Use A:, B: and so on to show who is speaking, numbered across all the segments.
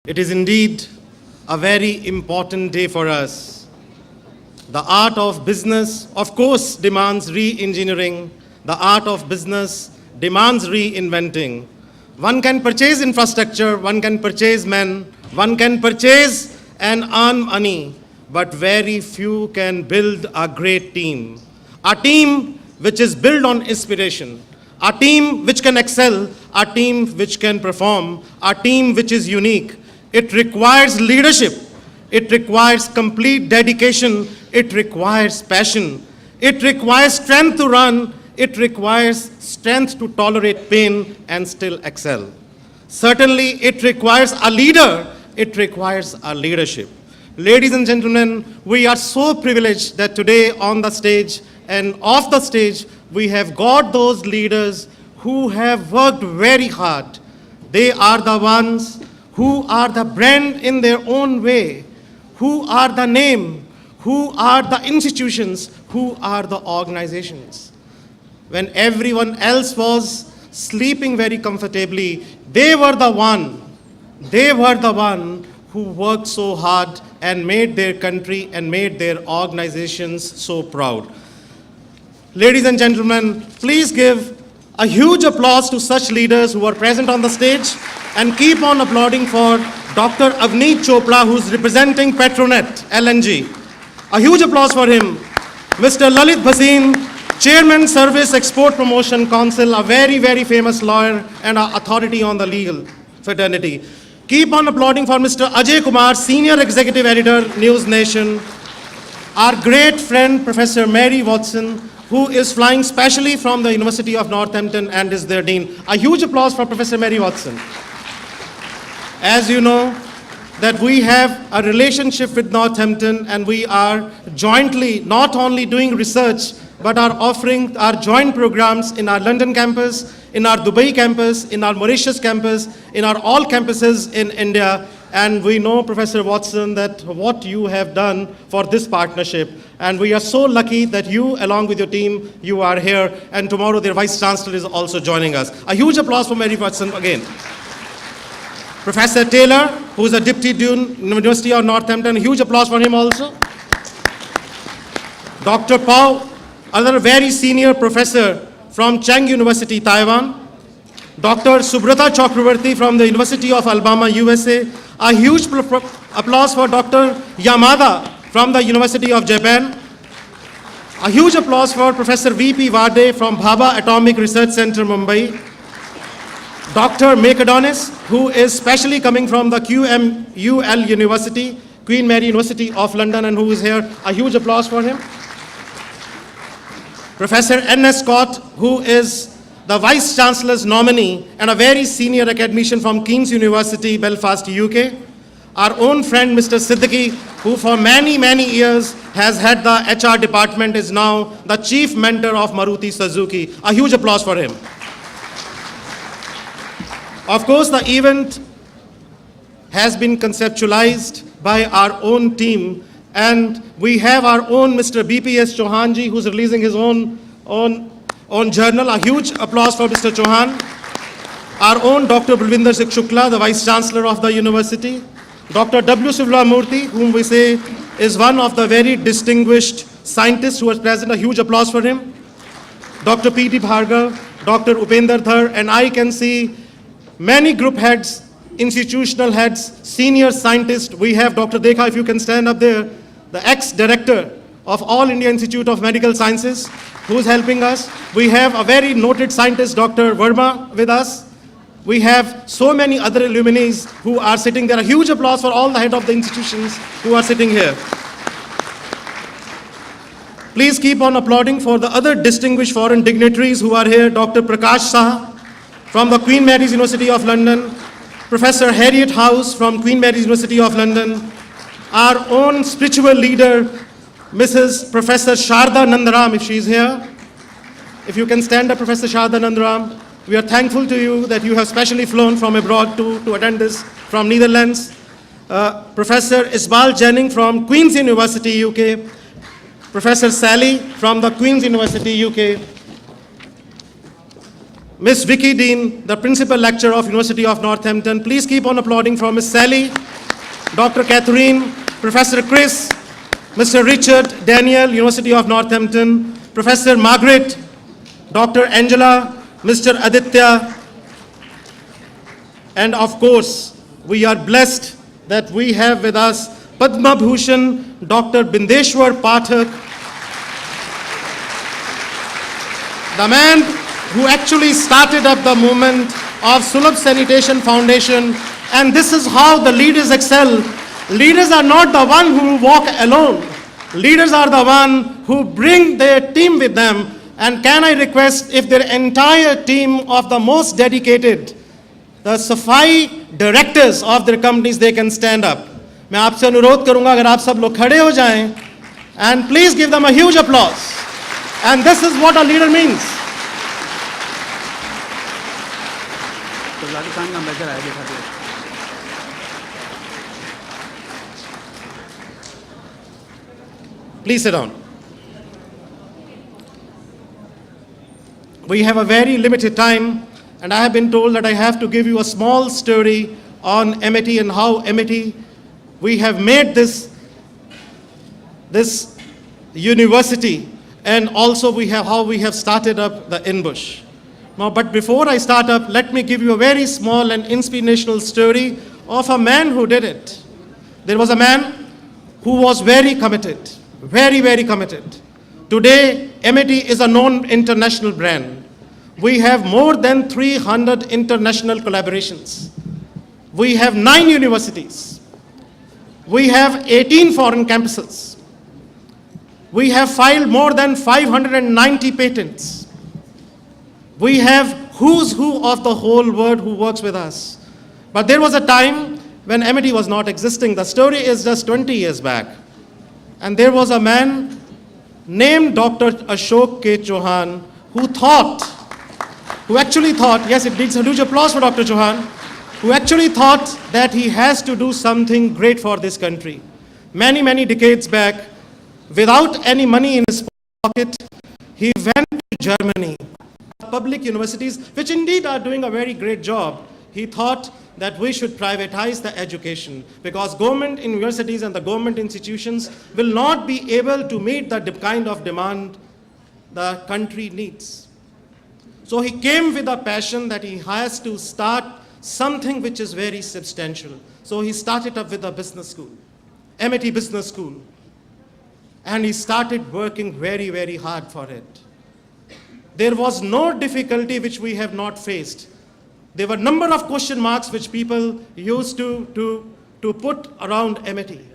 A: It is indeed a very important day for us. The art of business, of course, demands re-engineering. The art of business demands reinventing. One can purchase infrastructure, one can purchase men, one can purchase and earn money, but very few can build a great team. A team which is built on inspiration, a team which can excel, a team which can perform, a team which is unique. It requires leadership, it requires complete dedication, it requires passion, it requires strength to run, it requires strength to tolerate pain and still excel. Certainly, it requires a leader, it requires a leadership. Ladies and gentlemen, we are so privileged that today on the stage and off the stage, we have got those leaders who have worked very hard. They are the ones who are the brand in their own way, who are the name, who are the institutions, who are the organizations. When everyone else was sleeping very comfortably, they were the one who worked so hard and made their country and made their organizations so proud. Ladies and gentlemen, please give a huge applause to such leaders who are present on the stage, and keep on applauding for Dr. Avneet Chopra, who's representing Petronet LNG. A huge applause for him. Mr. Lalit Bhasin, Chairman, Service Export Promotion Council, a very, very famous lawyer and an authority on the legal fraternity. Keep on applauding for Mr. Ajay Kumar, Senior Executive Editor, News Nation. Our great friend, Professor Mary Watson, who is flying specially from the University of Northampton and is their dean. A huge applause for Professor Mary Watson. As you know, that we have a relationship with Northampton, and we are jointly not only doing research, but are offering our joint programs in our London campus, in our Dubai campus, in our Mauritius campus, in our all campuses in India. And we know, Professor Watson, that what you have done for this partnership. And we are so lucky that you, along with your team, you are here. And tomorrow their Vice Chancellor is also joining us. A huge applause for Mary Watson again. Professor Taylor, who is a Deputy Dean, University of Northampton, a huge applause for him also. Dr. Pao, another very senior professor from Chang University, Taiwan. Dr. Subrata Chakravarti from the University of Alabama, USA. A huge applause for Dr. Yamada from the University of Japan. A huge applause for Professor V.P. Vade from Bhabha Atomic Research Center, Mumbai. Dr. Make Adonis, who is specially coming from the QMUL University, Queen Mary University of London, and who is here. A huge applause for him. Professor N.S. Scott, who is the Vice Chancellor's nominee and a very senior academician from King's University, Belfast, UK. Our own friend, Mr. Siddiqui, who for many, many years has had the HR department, is now the chief mentor of Maruti Suzuki. A huge applause for him. Of course, the event has been conceptualized by our own team, and we have our own Mr. BPS Chauhanji, who's releasing his own journal. A huge applause for Mr. Chauhan. Our own Dr. Gurinder Singh Shukla, the Vice Chancellor of the university. Dr. W. Sivlamurthy, whom we say is one of the very distinguished scientists who was present. A huge applause for him. Dr. P.T. Bhargav, Dr. Upender Thar, and I can see many group heads, institutional heads, senior scientists. We have Dr. Dekha, if you can stand up there, the ex-director of All India Institute of Medical Sciences, who's helping us. We have a very noted scientist, Dr. Verma, with us. We have so many other illuminates who are sitting there. A huge applause for all the head of the institutions who are sitting here. Please keep on applauding for the other distinguished foreign dignitaries who are here. Dr. Prakash Saha from the Queen Mary's University of London, Professor Harriet House from Queen Mary's University of London, our own spiritual leader, Mrs. Professor Sharda Nandaram, if she is here. If you can stand up, Professor Sharda Nandaram. We are thankful to you that you have specially flown from abroad to attend this from Netherlands. Professor Isbal Jennings from Queen's University, UK. Professor Sally from the Queen's University, UK. Miss Vicky Dean, the Principal Lecturer of University of Northampton. Please keep on applauding for Miss Sally, Dr. Catherine, Professor Chris, Mr. Richard Daniel, University of Northampton, Professor Margaret, Dr. Angela, Mr. Aditya, and of course, we are blessed that we have with us Padma Bhushan, Dr. Bindeshwar Pathak, the man who actually started up the movement of Sulabh Sanitation Foundation. And this is how the leaders excel. Leaders are not the one who walk alone. Leaders are the one who bring their team with them. And can I request, if their entire team of the most dedicated, the Safai directors of their companies, they can stand up. मैं आपसे अनुरोध करूंगा अगर आप सब लोग खड़े हो जाएं, and please give them a huge applause. And this is what a leader means. Please sit down. We have a very limited time, and I have been told that I have to give you a small story on Amity and how Amity, we have made this university, and also how we have started up the INBUSH. Now, but before I start up, let me give you a very small and inspirational story of a man who did it. There was a man who was very committed, very, very committed. Today, Amity is a known international brand. We have more than 300 international collaborations. We have 9 universities. We have 18 foreign campuses. We have filed more than 590 patents. We have who's who of the whole world who works with us. But there was a time when Amity was not existing. The story is just 20 years back. And there was a man named Dr. Ashok K. Chauhan who actually thought, yes, it needs a huge applause for Dr. Chauhan, who actually thought that he has to do something great for this country. Many, many decades back, without any money in his pocket, he went to Germany. Public universities, which indeed are doing a very great job, he thought that we should privatize the education because government universities and the government institutions will not be able to meet the kind of demand the country needs. So he came with a passion that he has to start something which is very substantial. So he started up with a business school, Amity Business School. And he started working very, very hard for it. There was no difficulty which we have not faced. There were a number of question marks which people used to put around Amity.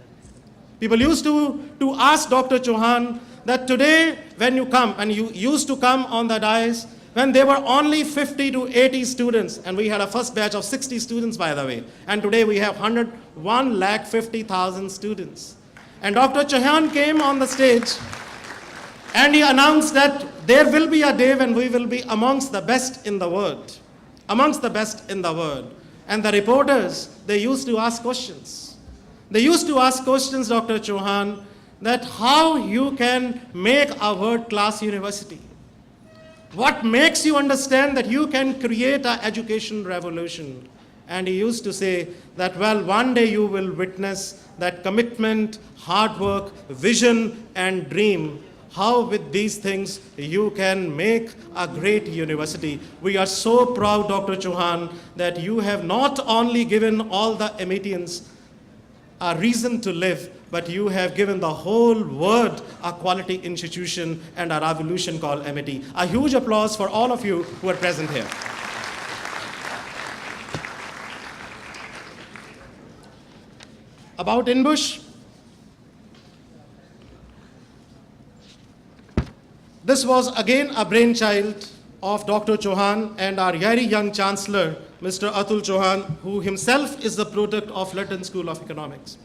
A: People used to ask Dr. Chauhan that today when you come, and you used to come on the dais, when there were only 50 to 80 students, and we had a first batch of 60 students, by the way, and today we have 150,000 students. And Dr. Chauhan came on the stage and he announced that there will be a day when we will be amongst the best in the world, amongst the best in the world. And the reporters, they used to ask questions. They used to ask questions, Dr. Chauhan, that how you can make a world-class university. What makes you understand that you can create an education revolution? And he used to say that, well, one day you will witness that commitment, hard work, vision, and dream, how with these things you can make a great university. We are so proud, Dr. Chauhan, that you have not only given all the Amitians a reason to live, but you have given the whole world a quality institution and a revolution called Amity. A huge applause for all of you who are present here. About INBUSH, this was again a brainchild of Dr. Chauhan and our very young Chancellor, Mr. Atul Chauhan, who himself is the product of London School of Economics.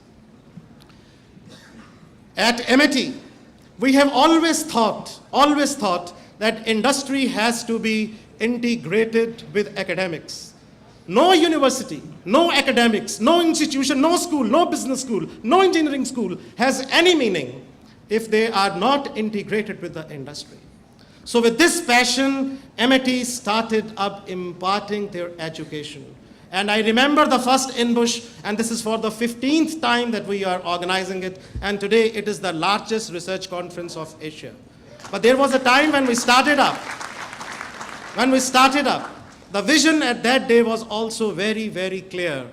A: At Amity, we have always thought that industry has to be integrated with academics. No university, no academics, no institution, no school, no business school, no engineering school has any meaning if they are not integrated with the industry. So with this passion, MIT started up imparting their education. And I remember the first INBUSH, and this is for the 15th time that we are organizing it, and today it is the largest research conference of Asia. But there was a time when we started up. The vision at that day was also very, very clear,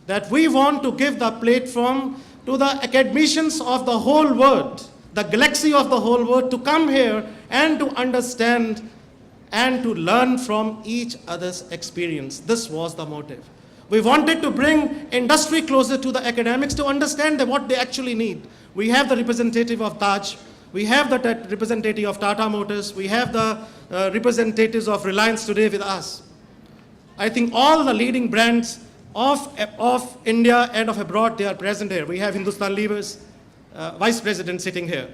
A: that we want to give the platform to the academicians of the whole world, the galaxy of the whole world, to come here and to understand and to learn from each other's experience. This was the motive. We wanted to bring industry closer to the academics to understand what they actually need. We have the representative of Taj, we have the representative of Tata Motors, we have the representatives of Reliance today with us. I think all the leading brands of India and of abroad, they are present here. We have Hindustan Lever's Vice President sitting here.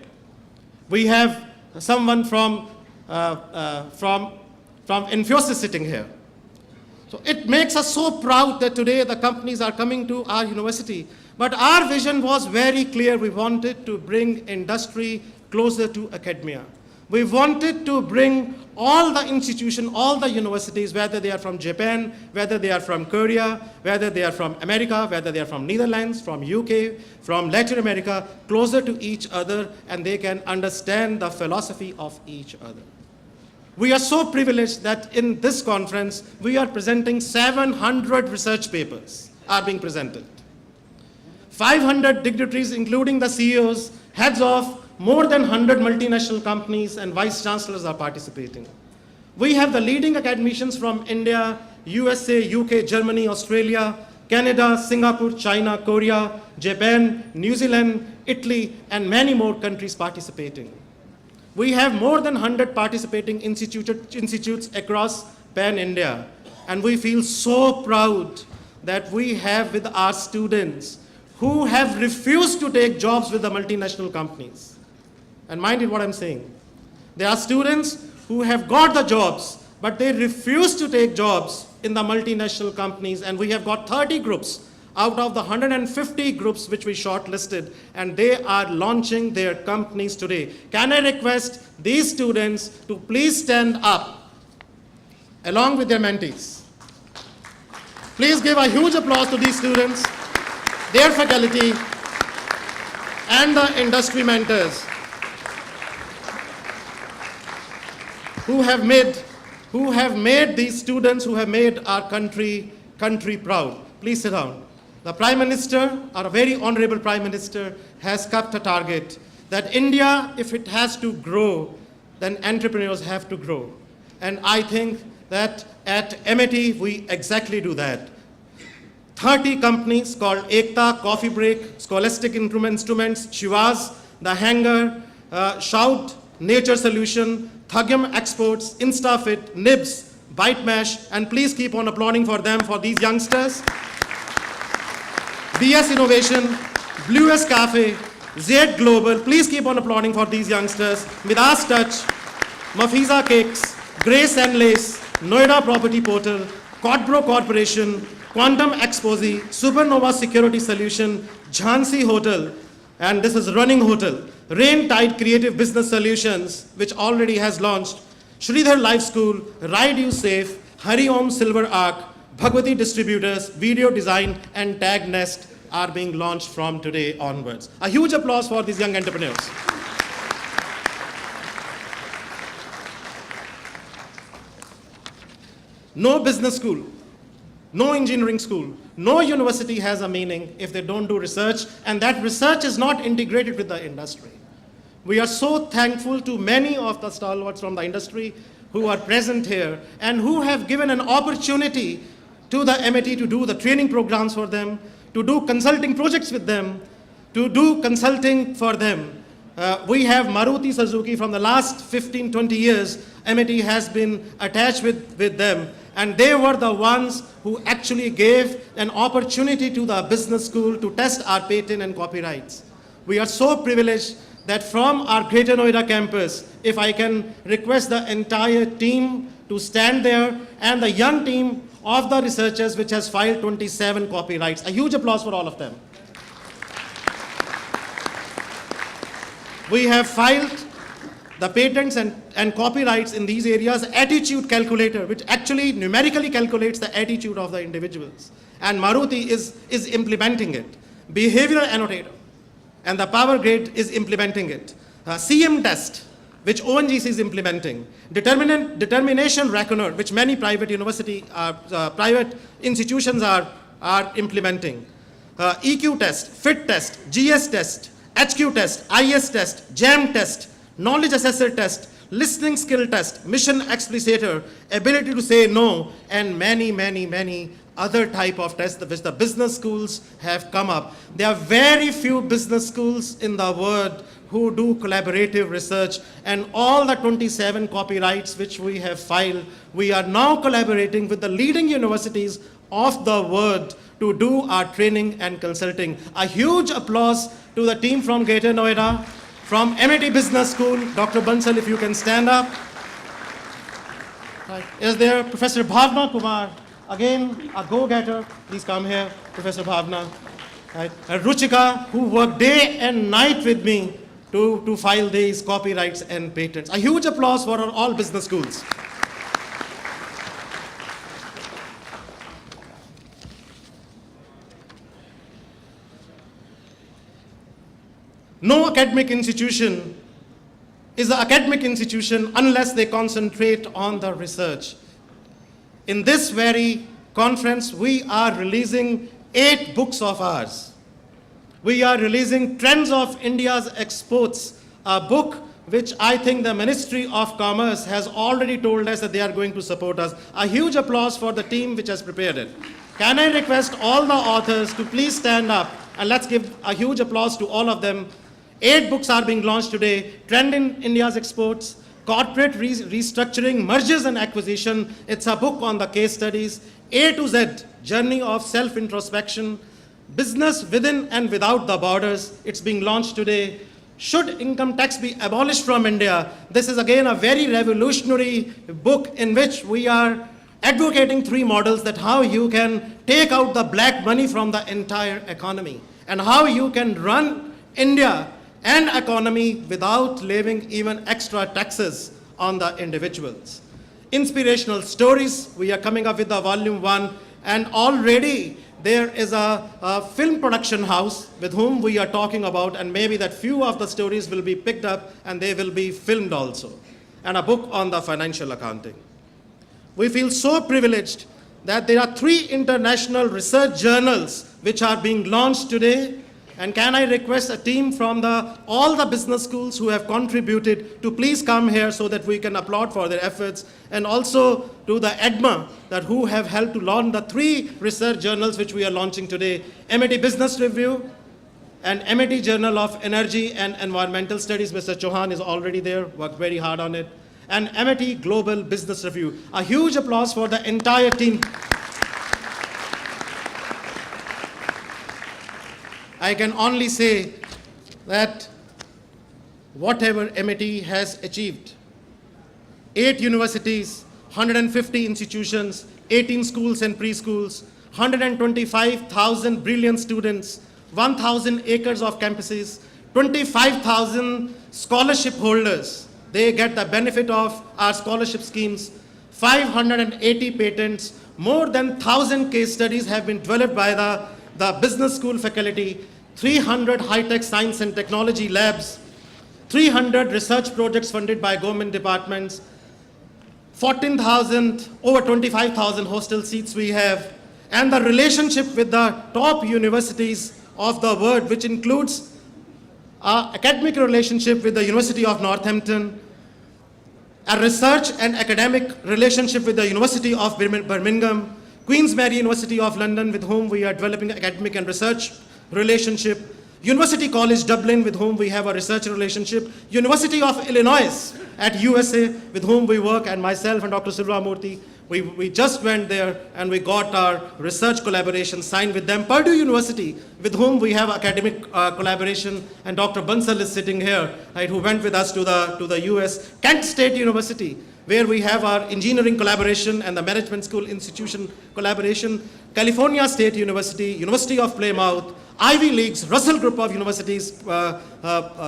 A: We have someone from Infosys sitting here. So it makes us so proud that today the companies are coming to our university. But our vision was very clear. We wanted to bring industry closer to academia. We wanted to bring all the institutions, all the universities, whether they are from Japan, whether they are from Korea, whether they are from America, whether they are from Netherlands, from UK, from Latin America, closer to each other, and they can understand the philosophy of each other. We are so privileged that in this conference, we are presenting 700 research papers are being presented. 500 dignitaries, including the CEOs, heads of more than 100 multinational companies, and vice chancellors are participating. We have the leading academicians from India, USA, UK, Germany, Australia, Canada, Singapore, China, Korea, Japan, New Zealand, Italy, and many more countries participating. We have more than 100 participating institutes across pan-India, and we feel so proud that we have with our students who have refused to take jobs with the multinational companies. And mind you what I'm saying. There are students who have got the jobs, but they refuse to take jobs in the multinational companies, and we have got 30 groups out of the 150 groups which we shortlisted, and they are launching their companies today. Can I request these students to please stand up along with their mentees? Please give a huge applause to these students, their faculty, and the industry mentors who have made these students, who have made our country proud. Please sit down. The Prime Minister, our very honorable Prime Minister, has kept a target that India, if it has to grow, then entrepreneurs have to grow. And I think that at MIT, we exactly do that. 30 companies called Ekta, Coffee Break, Scholastic Instruments, Shivas, The Hanger, Shout, Nature Solution, Thagyam Exports, InstaFit, Nibs, BiteMash, and please keep on applauding for them, for these youngsters. BS Innovation, Bluest Cafe, Z Global, please keep on applauding for these youngsters. Midas Touch, Mafiza Cakes, Grace and Lace, Noida Property Portal, Codbro Corporation, Quantum Exposé, Supernova Security Solution, Jhansi Hotel, and this is Running Hotel, Rain Tide Creative Business Solutions, which already has launched, Sridhar Life School, Ride You Safe, Hari Om Silver Arc, Bhagwati Distributors, Video Design, and Tag Nest are being launched from today onwards. A huge applause for these young entrepreneurs. No business school, no engineering school, no university has a meaning if they don't do research, and that research is not integrated with the industry. We are so thankful to many of the stalwarts from the industry who are present here and who have given an opportunity to the MIT to do the training programs for them, to do consulting projects with them, to do consulting for them. We have Maruti Suzuki from the last 15, 20 years. MIT has been attached with them, and they were the ones who actually gave an opportunity to the business school to test our patent and copyrights. We are so privileged that from our Greater Noida campus, if I can request the entire team to stand there, and the young team of the researchers which has filed 27 copyrights. A huge applause for all of them. We have filed the patents and copyrights in these areas, attitude calculator, which actually numerically calculates the attitude of the individuals. And Maruti is implementing it. Behavioral annotator, and the Power Grid is implementing it. CM test, which ONGC is implementing. Determination reckoner, which many private private institutions are implementing. EQ test, FIT test, GS test, HQ test, IS test, JAM test, knowledge assessor test, listening skill test, mission expliciter, ability to say no, and many, many, many other type of tests which the business schools have come up. There are very few business schools in the world who do collaborative research, and all the 27 copyrights which we have filed, we are now collaborating with the leading universities of the world to do our training and consulting. A huge applause to the team from Greater Noida, from MIT Business School. Dr. Bansal, if you can stand up. Right. Is there Professor Bhavna Kumar, again a go-getter. Please come here, Professor Bhavna. Right. And Ruchika, who worked day and night with me to file these copyrights and patents. A huge applause for all business schools. No academic institution is an academic institution unless they concentrate on the research. In this very conference, we are releasing 8 books of ours. We are releasing Trends of India's Exports, a book which I think the Ministry of Commerce has already told us that they are going to support us. A huge applause for the team which has prepared it. Can I request all the authors to please stand up, and let's give a huge applause to all of them. 8 books are being launched today. Trend in India's Exports, Corporate Restructuring, Mergers and Acquisition. It's a book on the case studies. A to Z, Journey of Self-Introspection, Business Within and Without the Borders. It's being launched today. Should income tax be abolished from India? This is again a very revolutionary book in which we are advocating 3 models that how you can take out the black money from the entire economy and how you can run India and economy without leaving even extra taxes on the individuals. Inspirational stories, we are coming up with the volume 1, and already there is a film production house with whom we are talking about, and maybe that few of the stories will be picked up and they will be filmed also, and a book on the financial accounting. We feel so privileged that there are 3 international research journals which are being launched today. And can I request a team from all the business schools who have contributed to please come here so that we can applaud for their efforts, and also to the EDMA that who have helped to launch the 3 research journals which we are launching today. MIT Business Review and MIT Journal of Energy and Environmental Studies. Mr. Chauhan is already there, worked very hard on it. And MIT Global Business Review. A huge applause for the entire team. I can only say that whatever MIT has achieved, 8 universities, 150 institutions, 18 schools and preschools, 125,000 brilliant students, 1,000 acres of campuses, 25,000 scholarship holders. They get the benefit of our scholarship schemes, 580 patents, more than 1,000 case studies have been developed by the business school faculty, 300 high-tech science and technology labs, 300 research projects funded by government departments, 14,000, over 25,000 hostel seats we have, and the relationship with the top universities of the world, which includes our academic relationship with the University of Northampton, a research and academic relationship with the University of Birmingham, Queen's Mary University of London, with whom we are developing academic and research relationship, University College Dublin, with whom we have a research relationship, University of Illinois at USA, with whom we work, and myself and Dr. Silvamurthy, we just went there and we got our research collaboration signed with them. Purdue University, with whom we have academic collaboration, and Dr. Bansal is sitting here, right, who went with us to the US. Kent State University, where we have our engineering collaboration and the management school institution collaboration, California State University, University of Plymouth, Ivy Leagues, Russell Group of Universities,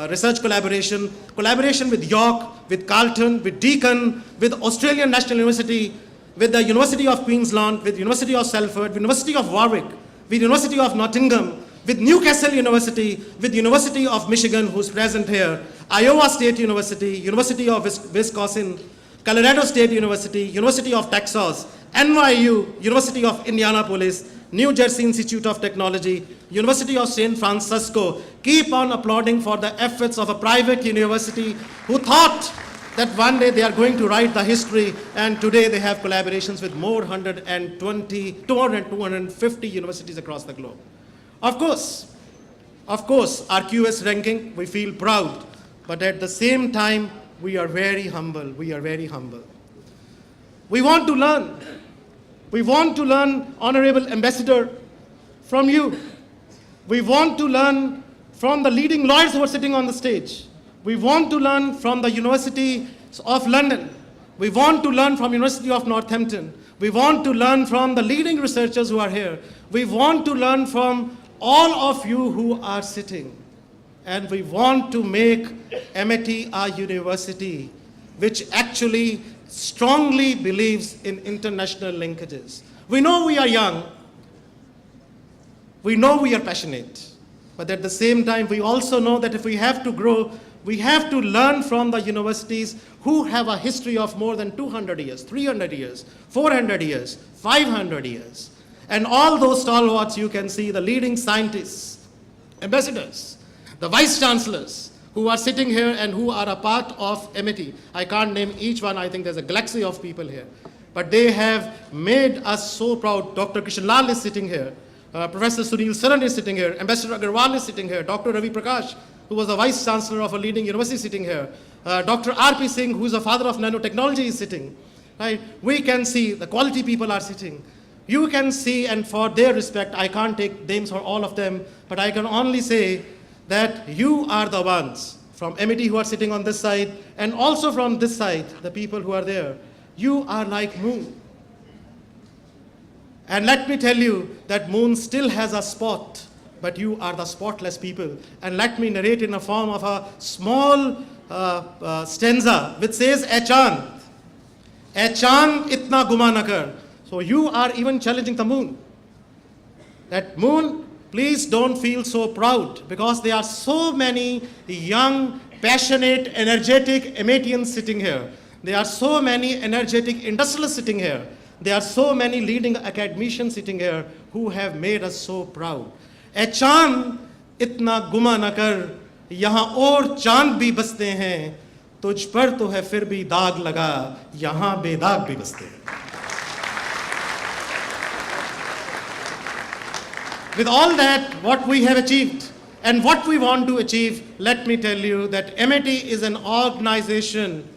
A: research collaboration, collaboration with York, with Carleton, with Deakin, with Australian National University, with the University of Queensland, with University of Salford, with University of Warwick, with University of Nottingham, with Newcastle University, with University of Michigan, who's present here, Iowa State University, University of Wisconsin, Colorado State University, University of Texas, NYU, University of Indianapolis, New Jersey Institute of Technology, University of San Francisco. Keep on applauding for the efforts of a private university who thought that one day they are going to write the history, and today they have collaborations with more 120, 200, 250 universities across the globe. Of course, our QS ranking, we feel proud, but at the same time, we are very humble. We are very humble. We want to learn. We want to learn, Honorable Ambassador, from you. We want to learn from the leading lawyers who are sitting on the stage. We want to learn from the University of London. We want to learn from University of Northampton. We want to learn from the leading researchers who are here. We want to learn from all of you who are sitting. And we want to make MIT a university which actually strongly believes in international linkages. We know we are young. We know we are passionate. But at the same time, we also know that if we have to grow, we have to learn from the universities who have a history of more than 200 years, 300 years, 400 years, 500 years. And all those stalwarts, you can see the leading scientists, ambassadors, the vice chancellors who are sitting here and who are a part of MIT. I can't name each one. I think there's a galaxy of people here. But they have made us so proud. Dr. Krishan Lal is sitting here. Professor Sunil Saran is sitting here. Ambassador Agarwal is sitting here. Dr. Ravi Prakash, who was the vice chancellor of a leading university, sitting here. Dr. R.P. Singh, who is the father of nanotechnology, is sitting. Right? We can see the quality people are sitting. You can see, and for their respect, I can't take names for all of them, but I can only say that you are the ones from MIT who are sitting on this side, and also from this side, the people who are there. You are like moon. And let me tell you that moon still has a spot, but you are the spotless people. And let me narrate in the form of a small stanza which says, Chand itna guma na kar. So you are even challenging the moon. That moon, please don't feel so proud, because there are so many young, passionate, energetic MITians sitting here. There are so many energetic industrialists sitting here. There are so many leading academicians sitting here who have made us so proud. Chand itna guma na kar, yahan aur chand bhi baste hain, तुझ पर तो है फिर भी दाग लगा, यहाँ बेदाग भी बसते हैं. With all that, what we have achieved and what we want to achieve, let me tell you that MIT is an organization.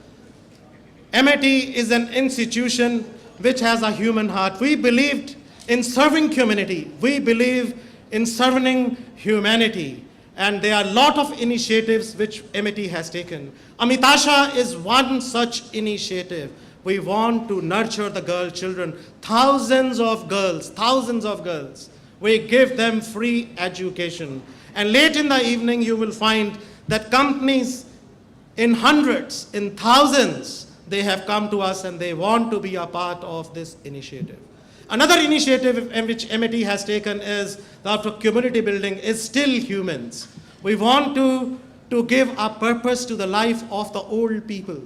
A: MIT is an institution which has a human heart. We believed in serving community. We believe in serving humanity. And there are a lot of initiatives which MIT has taken. Amitasha is one such initiative. We want to nurture the girl children. Thousands of girls. We give them free education. And late in the evening, you will find that companies in hundreds, in thousands, they have come to us and they want to be a part of this initiative. Another initiative in which MIT has taken is that of community building is still humans. We want to give a purpose to the life of the old people.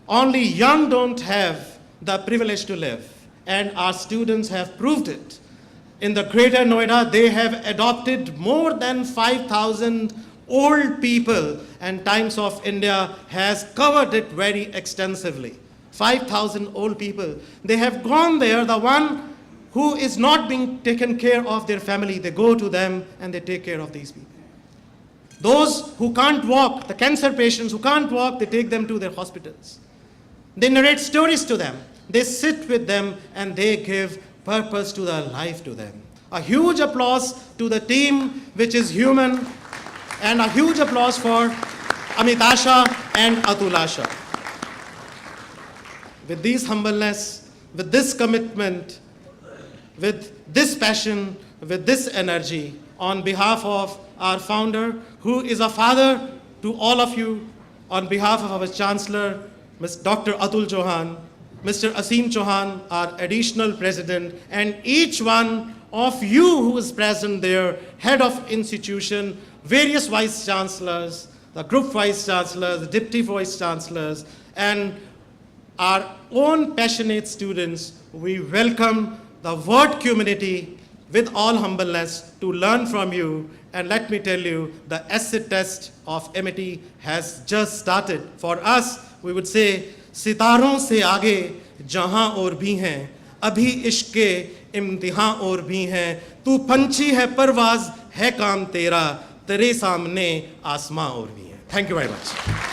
A: Only young don't have the privilege to live, and our students have proved it. In the Greater Noida, they have adopted more than 5,000 old people, and Times of India has covered it very extensively. 5,000 old people. They have gone there, the one who is not being taken care of their family, they go to them and they take care of these people. Those who can't walk, the cancer patients who can't walk, they take them to their hospitals. They narrate stories to them. They sit with them and they give purpose to their life to them. A huge applause to the team which is human, and a huge applause for Amitasha and Atulasha. with this humbleness, with this commitment, with this passion, with this energy, on behalf of our founder, who is a father to all of you, on behalf of our Chancellor, Ms. Dr. Atul Chauhan, Mr. Asim Chauhan, our additional president, and each one of you who is present there, head of institution, various vice chancellors, the group vice chancellors, the deputy vice chancellors, and our own passionate students, we welcome the word community with all humbleness to learn from you. And let me tell you, the acid test of MIT has just started. For us, we would say, सितारों से आगे जहां और भी हैं, अभी इश्क के इम्तिहां और भी हैं, तू पंछी है परवाज है काम तेरा, तेरे सामने आसमां और भी हैं. Thank you very much.